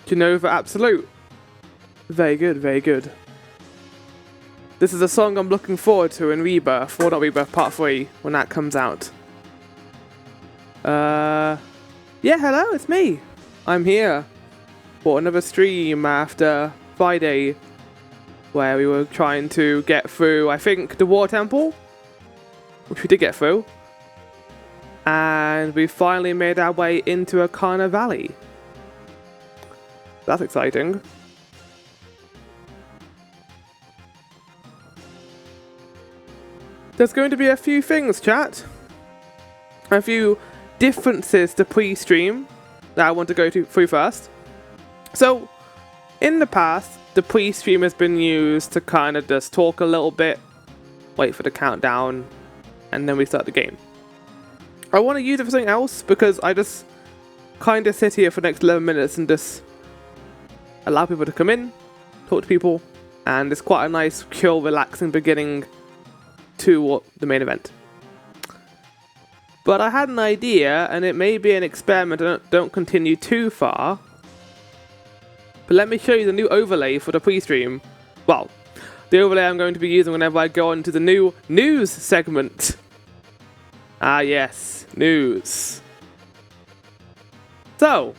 Genova Absolute. Very good, very good. This is a song I'm looking forward to in Rebirth, or not Rebirth, Part 3, when that comes out. Yeah, hello, it's me. I'm here for another stream after Friday, where we were trying to get through, I think, the War Temple, which we did get through. And we finally made our way into Akana Valley. That's exciting. There's going to be a few things, chat. A few differences to pre-stream that I want to go through first. So, in the past, the pre-stream has been used to kind of just talk a little bit, wait for the countdown, and then we start the game. I want to use it for something else because I just kind of sit here for the next 11 minutes and just allow people to come in, talk to people, and it's quite a nice, chill, relaxing beginning to the main event. But I had an idea, and it may be an experiment, don't continue too far. But let me show you the new overlay for the pre-stream. Well, the overlay I'm going to be using whenever I go on to the new news segment. Ah yes, news. So,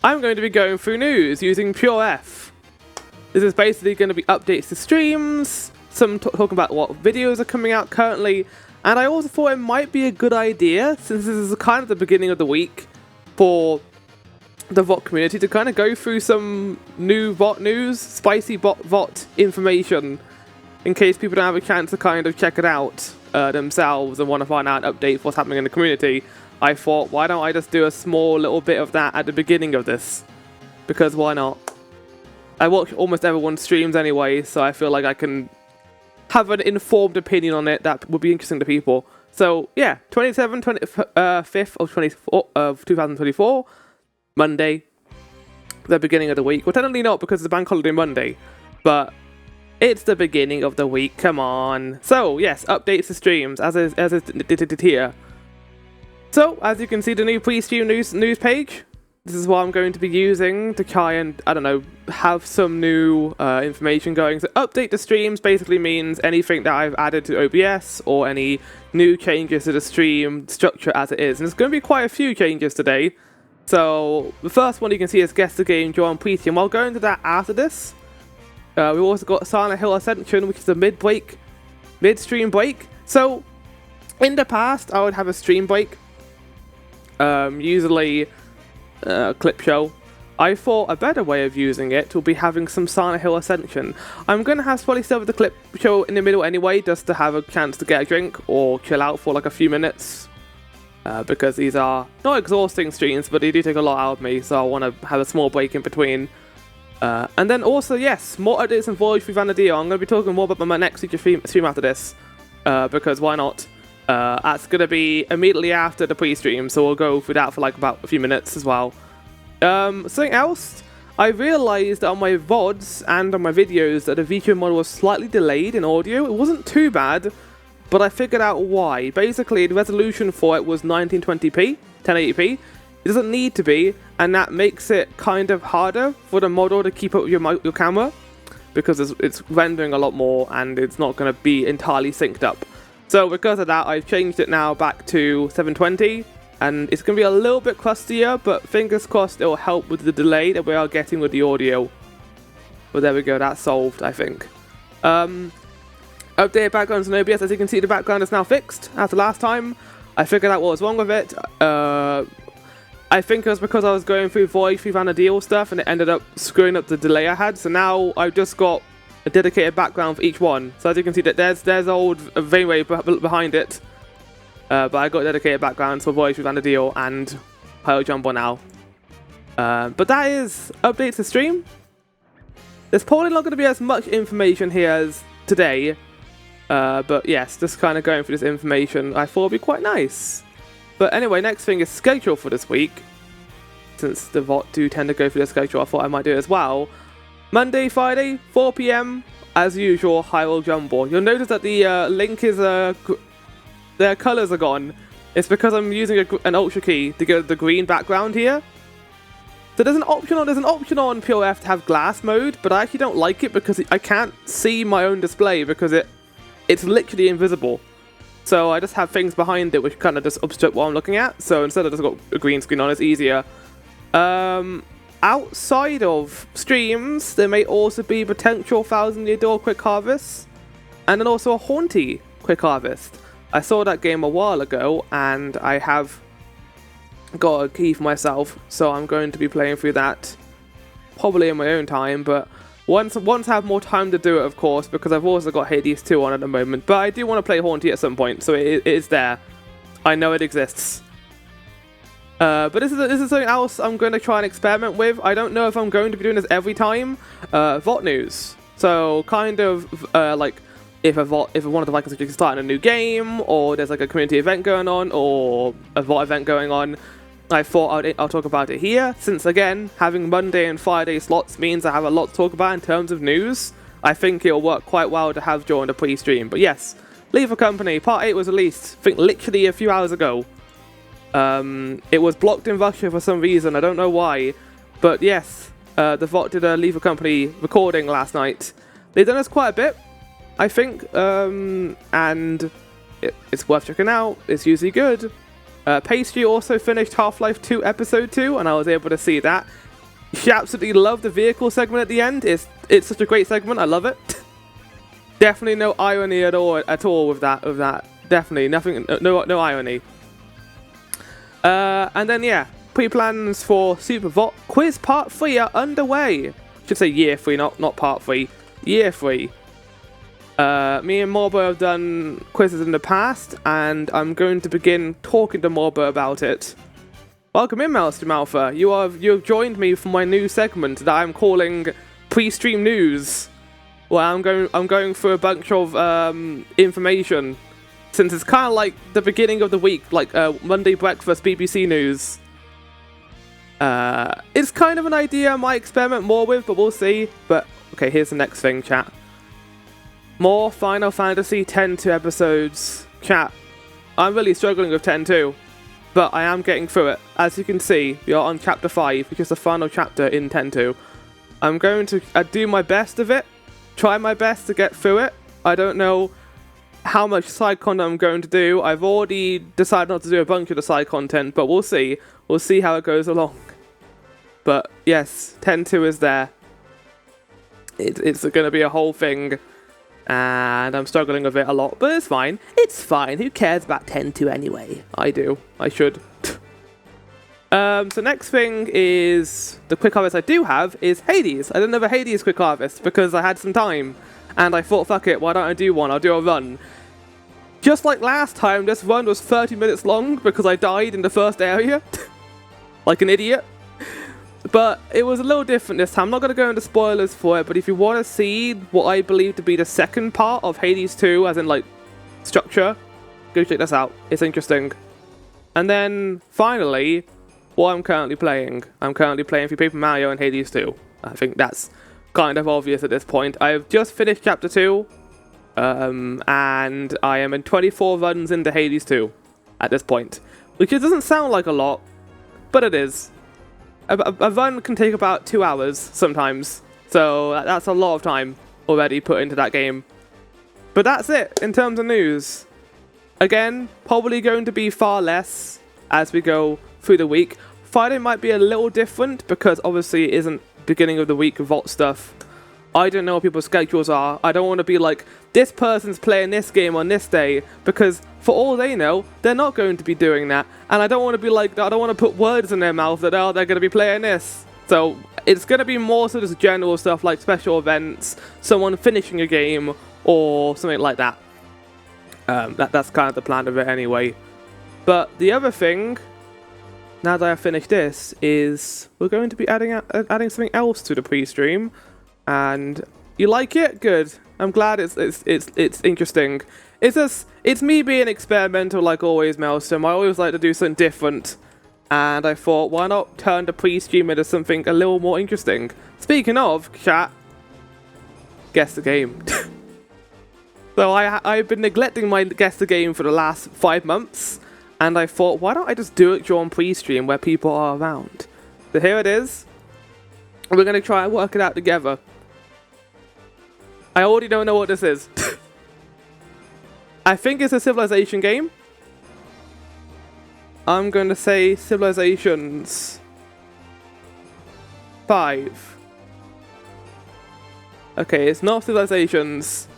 I'm going to be going through news using Pure F. This is basically going to be updates to streams, some talking about what videos are coming out currently, and I also thought it might be a good idea, since this is kind of the beginning of the week, for the VOT community to kind of go through some new VOT news, spicy VOT information, in case people don't have a chance to kind of check it out themselves and want to find out an update for what's happening in the community. I thought, why don't I just do a small little bit of that at the beginning of this? Because why not? I watch almost everyone's streams anyway, so I feel like I can have an informed opinion on it that would be interesting to people. So yeah, 5th of 2024, Monday, the beginning of the week. Well, technically not because it's a bank holiday Monday, but it's the beginning of the week. Come on. So yes, updates to streams as is here. So as you can see, the new pre-stream news page. This is what I'm going to be using to try and, I don't know, have some new information going. So update the streams basically means anything that I've added to OBS or any new changes to the stream structure as it is. And there's going to be quite a few changes today. So the first one you can see is guess the game, join pre-stream. I'll go into that after this. We've also got Silent Hill Ascension, which is a mid-stream break. So in the past, I would have a stream break. Usually clip show. I thought a better way of using it will be having some Silent Hill Ascension. I'm going to have probably still with the clip show in the middle anyway, just to have a chance to get a drink or chill out for like a few minutes. Because these are not exhausting streams, but they do take a lot out of me, so I want to have a small break in between. And then also, yes, more updates and Voyage with Vanadillo. I'm going to be talking more about my next feature stream after this. Because why not? That's going to be immediately after the pre-stream, so we'll go through that for like about a few minutes as well. Something else, I realised on my VODs and on my videos that the VTV model was slightly delayed in audio. It wasn't too bad, but I figured out why. Basically, the resolution for it was 1920p, 1080p. It doesn't need to be, and that makes it kind of harder for the model to keep up with your camera, because it's rendering a lot more and it's not going to be entirely synced up. So because of that, I've changed it now back to 720, and it's going to be a little bit crustier, but fingers crossed it will help with the delay that we are getting with the audio. But there we go, that's solved, I think. Updated backgrounds in OBS, as you can see the background is now fixed after last time. I figured out what was wrong with it. I think it was because I was going through Voyage through Vanadillo stuff and it ended up screwing up the delay I had, so now I've just got a dedicated background for each one. So as you can see, that there's old Vaneway behind it. But I got dedicated backgrounds for Voyage with Vanadillo and Pyro Jumbo now. But that is updates to stream. There's probably not going to be as much information here as today. But yes, just kind of going through this information I thought would be quite nice. But anyway, next thing is schedule for this week. Since the VOT do tend to go through the schedule, I thought I might do it as well. Monday, Friday, 4 PM, as usual, Hyrule Jumbo. You'll notice that the link is, their colours are gone. It's because I'm using an Ultra Key to get the green background here. So there's an option on POF to have glass mode, but I actually don't like it because I can't see my own display because it's literally invisible. So I just have things behind it which kind of just obstruct what I'm looking at. So instead I just got a green screen on, it's easier. Outside of streams, there may also be potential 1,000-Year Door quick harvests, and then also a Haunty quick harvest. I saw that game a while ago, and I have got a key for myself, so I'm going to be playing through that probably in my own time, but once I have more time to do it, of course, because I've also got Hades 2 on at the moment, but I do want to play Haunty at some point, so it is there. I know it exists. But this is something else I'm going to try and experiment with. I don't know if I'm going to be doing this every time. VOD news. So kind of like if one of the Vikings is starting a new game, or there's like a community event going on, or a VOD event going on, I thought I'll talk about it here, since again, having Monday and Friday slots means I have a lot to talk about in terms of news. I think it'll work quite well to have during the pre-stream. But yes, Leave a Company, Part 8 was released, I think literally a few hours ago. It was blocked in Russia for some reason, I don't know why. But yes, the VOD did a Leave a Company recording last night. They've done this quite a bit, I think, and it's worth checking out. It's usually good. Pastry also finished Half-Life 2 Episode 2, and I was able to see that. She absolutely loved the vehicle segment at the end. It's such a great segment, I love it. Definitely no irony at all with that. Definitely nothing, no irony. And then yeah, pre-plans for Super VOD Quiz Part 3 are underway. Should say Year 3, not Part 3. Year 3. Me and Morbo have done quizzes in the past, and I'm going to begin talking to Morbo about it. Welcome in, Maelstrom Alpha. You have joined me for my new segment that I'm calling Pre-Stream News, where I'm going through a bunch of information, since it's kind of like the beginning of the week, like Monday Breakfast BBC News. It's kind of an idea I might experiment more with, but we'll see. But okay, here's the next thing, chat. More Final Fantasy X-2 episodes. Chat, I'm really struggling with X-2, but I am getting through it. As you can see, we are on Chapter 5, which is the final chapter in X-2. I'm going to do my best of it, try my best to get through it. I don't know how much side content I'm going to do. I've already decided not to do a bunch of the side content, but we'll see. We'll see how it goes along. But yes, X-2 is there. It's going to be a whole thing. And I'm struggling with it a lot, but it's fine. It's fine. Who cares about X-2 anyway? I do. I should. So next thing is the quick harvest I do have is Hades. I didn't have a Hades quick harvest because I had some time. And I thought, fuck it, why don't I do one? I'll do a run. Just like last time, this run was 30 minutes long because I died in the first area. Like an idiot. But it was a little different this time. I'm not going to go into spoilers for it, but if you want to see what I believe to be the second part of Hades 2, as in, like, structure, go check this out. It's interesting. And then, finally, what I'm currently playing. I'm currently playing through Paper Mario and Hades 2. I think that's kind of obvious at this point. I've just finished Chapter 2, and I am in 24 runs into Hades 2 at this point. Which it doesn't sound like a lot, but it is. A run can take about 2 hours sometimes, so that's a lot of time already put into that game. But that's it in terms of news. Again, probably going to be far less as we go through the week. Friday might be a little different because obviously it isn't beginning of the week vault stuff. I don't know what people's schedules are. I don't want to be like, this person's playing this game on this day, because for all they know, they're not going to be doing that. And I don't want to be like, I don't want to put words in their mouth that, oh, they're going to be playing this. So it's going to be more sort of general stuff like special events, someone finishing a game, or something like that. That's kind of the plan of it anyway. But the other thing, now that I've finished this, is we're going to be adding something else to the pre-stream. And you like it? Good. I'm glad it's interesting. It's me being experimental like always, Maelstrom. I always like to do something different. And I thought, why not turn the pre-stream into something a little more interesting? Speaking of, chat, guess the game. So I've been neglecting my guess the game for the last 5 months. And I thought, why don't I just do it during pre-stream where people are around? So here it is. We're going to try and work it out together. I already don't know what this is. I think it's a Civilization game. I'm going to say Civilizations 5. Okay, it's not Civilizations.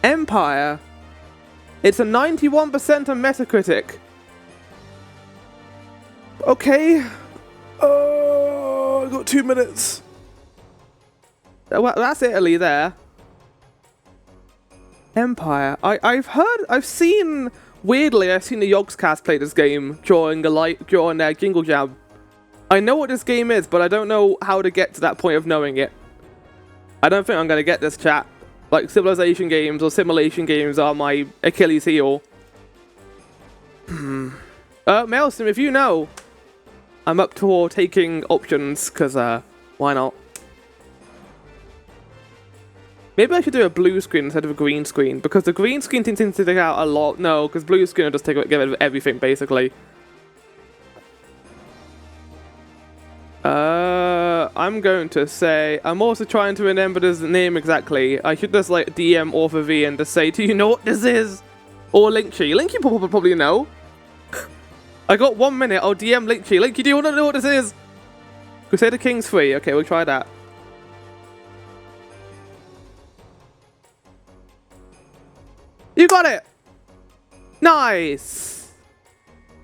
Empire. It's a 91% on Metacritic. Okay. Oh, I got 2 minutes. Well, that's Italy there. Empire. I've seen, weirdly, I've seen the Yogscast play this game during Jingle Jam. I know what this game is, but I don't know how to get to that point of knowing it. I don't think I'm going to get this, chat. Like, civilization games or simulation games are my Achilles heel. Maelstrom, if you know, I'm up for taking options, because, why not? Maybe I should do a blue screen instead of a green screen, because the green screen tends to take out a lot. No, because blue screen will just get rid of everything, basically. I'm going to say, I'm also trying to remember this name exactly. I should just like DM Author V and just say, do you know what this is? Or Linktree. Linktree probably know. I got 1 minute, I'll DM Linktree. Linktree, do you want to know what this is? Crusader Kings 3. Okay, we'll try that. You got it! Nice!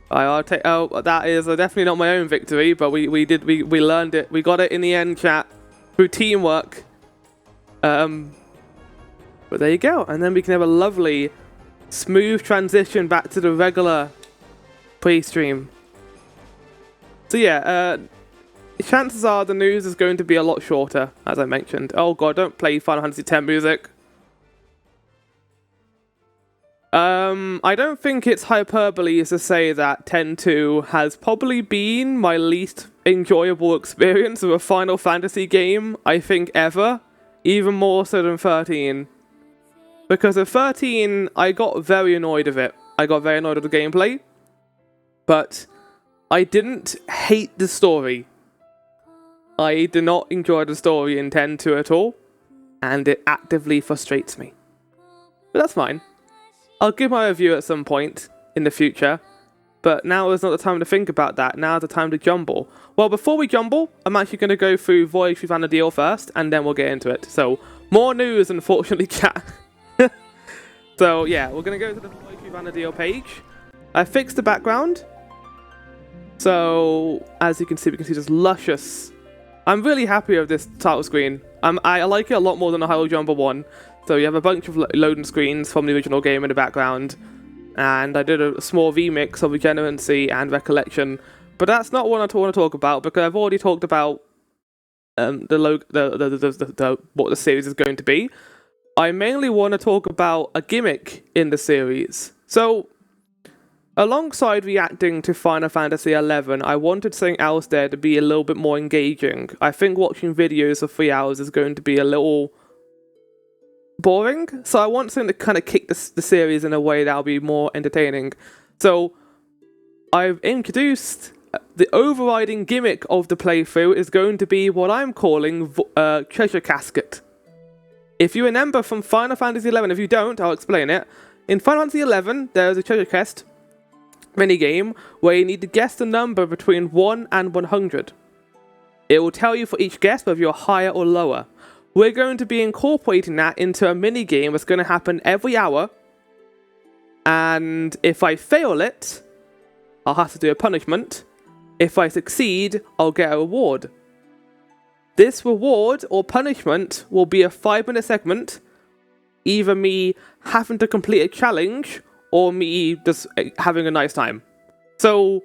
I'll take. Oh, that is definitely not my own victory, but we learned it. We got it in the end, chat, through teamwork. But there you go, and then we can have a lovely, smooth transition back to the regular pre-stream. So yeah, chances are the news is going to be a lot shorter, as I mentioned. Oh god, don't play Final Fantasy X music. I don't think it's hyperbole to say that 10-2 has probably been my least enjoyable experience of a Final Fantasy game, I think, ever. Even more so than 13. Because of 13, I got very annoyed of it. I got very annoyed of the gameplay. But I didn't hate the story. I did not enjoy the story in 10-2 at all. And it actively frustrates me. But that's fine. I'll give my review at some point in the future, but now is not the time to think about that. Now is the time to jumble. Well, before we jumble, I'm actually going to go through Voyage through Vana'diel first, and then we'll get into it. So, more news, unfortunately, chat. So, yeah, we're going to go to the Voyage through Vana'diel page. I fixed the background. So, as you can see, we can see this luscious. I'm really happy with this title screen. I like it a lot more than the Hyrule Jumble one. So you have a bunch of loading screens from the original game in the background, and I did a small remix of Regenerancy and Recollection, but that's not what I want to talk about, because I've already talked about what the series is going to be. I mainly want to talk about a gimmick in the series. So, alongside reacting to Final Fantasy XI, I wanted something else there to be a little bit more engaging. I think watching videos for 3 hours is going to be a little boring, so I want something to kind of kick the series in a way that'll be more entertaining. So I've introduced the overriding gimmick of the playthrough is going to be what I'm calling Treasure Casket. If you remember from Final Fantasy XI, if you don't, I'll explain it. In Final Fantasy XI, there's a treasure chest minigame where you need to guess the number between 1 and 100. It will tell you for each guess whether you're higher or lower. We're going to be incorporating that into a mini-game that's going to happen every hour. And if I fail it, I'll have to do a punishment. If I succeed, I'll get a reward. This reward or punishment will be a 5-minute segment. Either me having to complete a challenge or me just having a nice time. So,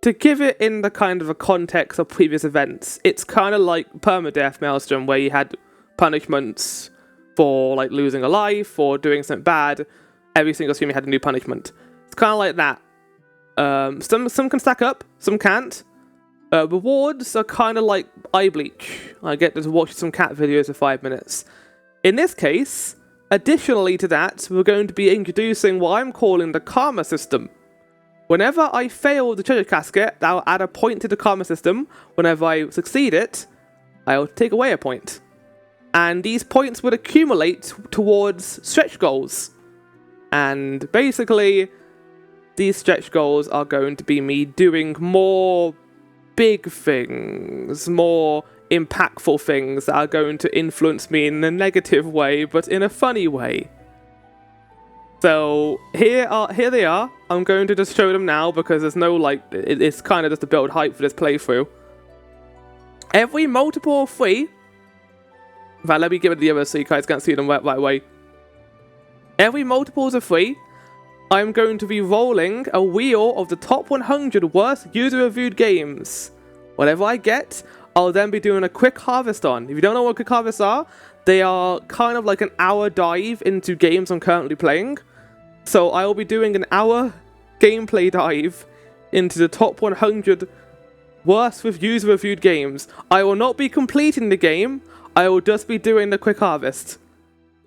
to give it in the kind of a context of previous events, it's kind of like Permadeath Maelstrom, where you had punishments for like losing a life or doing something bad. Every single stream had a new punishment. It's kind of like that. Some can stack up, some can't. Rewards are kind of like eye bleach. I get to watch some cat videos for 5 minutes. In this case, additionally to that, we're going to be introducing what I'm calling the karma system. Whenever I fail the treasure casket, I'll add a point to the karma system. Whenever I succeed it, I'll take away a point. And these points would accumulate towards stretch goals. And basically, these stretch goals are going to be me doing more big things, more impactful things that are going to influence me in a negative way, but in a funny way. So here they are. I'm going to just show them now because there's no it's kind of just to build hype for this playthrough. Every multiple of 3. In fact, let me give it the other so you guys can't see them right away. Every multiples of 3, I'm going to be rolling a wheel of the top 100 worst user-reviewed games. Whatever I get, I'll then be doing a quick harvest on. If you don't know what quick harvests are, they are kind of like an hour dive into games I'm currently playing. So I will be doing an hour gameplay dive into the top 100 worst with user-reviewed games. I will not be completing the game, I will just be doing the quick harvest.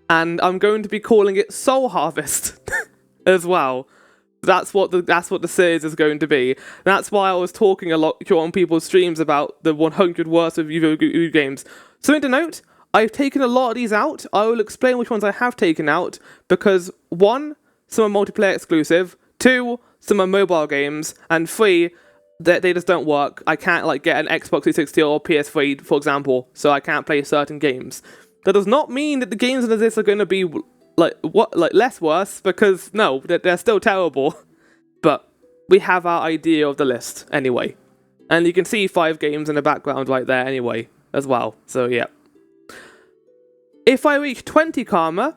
And I'm going to be calling it Soul Harvest as well. That's what the series is going to be. That's why I was talking a lot on people's streams about the 100 worst of user-reviewed games. Something to note, I've taken a lot of these out. I will explain which ones I have taken out, because 1, some are multiplayer exclusive, 2, some are mobile games, and 3, they just don't work. I can't get an Xbox 360 or PS3, for example, so I can't play certain games. That does not mean that the games in this are going to be less worse, because no, they're still terrible. But we have our idea of the list anyway, and you can see 5 games in the background right there anyway as well. So yeah. If I reach 20 karma,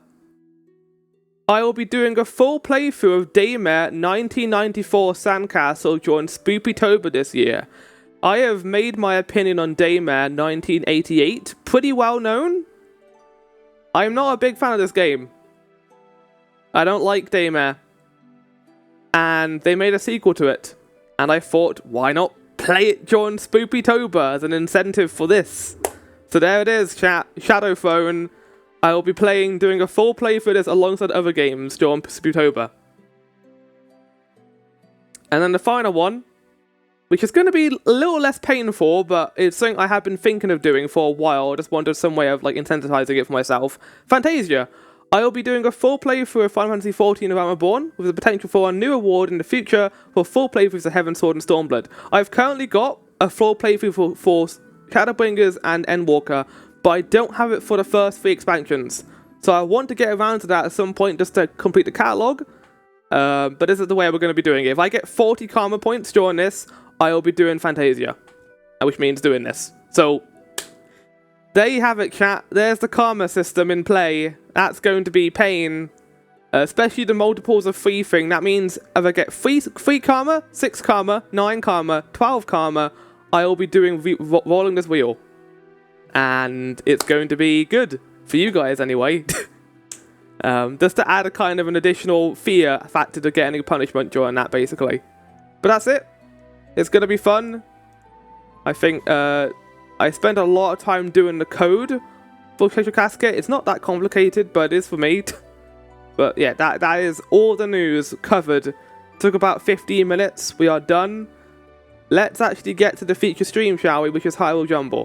I will be doing a full playthrough of Daymare 1994 Sandcastle during Spoopytober this year. I have made my opinion on Daymare 1988 pretty well known. I'm not a big fan of this game. I don't like Daymare. And they made a sequel to it. And I thought, why not play it during Spoopytober as an incentive for this? So there it is, chat. Shadowthrone. I will be doing a full playthrough of this alongside other games during Spoopytober. And then the final one, which is going to be a little less painful, but it's something I have been thinking of doing for a while. I just wanted some way of incentivizing it for myself. Fantasia. I will be doing a full playthrough of Final Fantasy XIV of Realm Reborn, with the potential for a new award in the future for full playthroughs of Heaven Sword and Stormblood. I've currently got a full playthrough for Shadowbringers and Endwalker, but I don't have it for the first 3 expansions. So I want to get around to that at some point just to complete the catalogue. But this is the way we're going to be doing it. If I get 40 karma points during this, I will be doing Fantasia, which means doing this. So there you have it, chat. There's the karma system in play. That's going to be pain, especially the multiples of 3 thing. That means if I get 3 karma, 6 karma, 9 karma, 12 karma, I will be doing rolling this wheel. And it's going to be good for you guys anyway. Just to add a kind of an additional fear factor to getting punishment during that, basically. But that's it. It's going to be fun. I think I spent a lot of time doing the code for Treasure Casket. It's not that complicated, but it is for me. But yeah, that is all the news covered. Took about 15 minutes. We are done. Let's actually get to the feature stream, shall we? Which is Hyrule Jumble.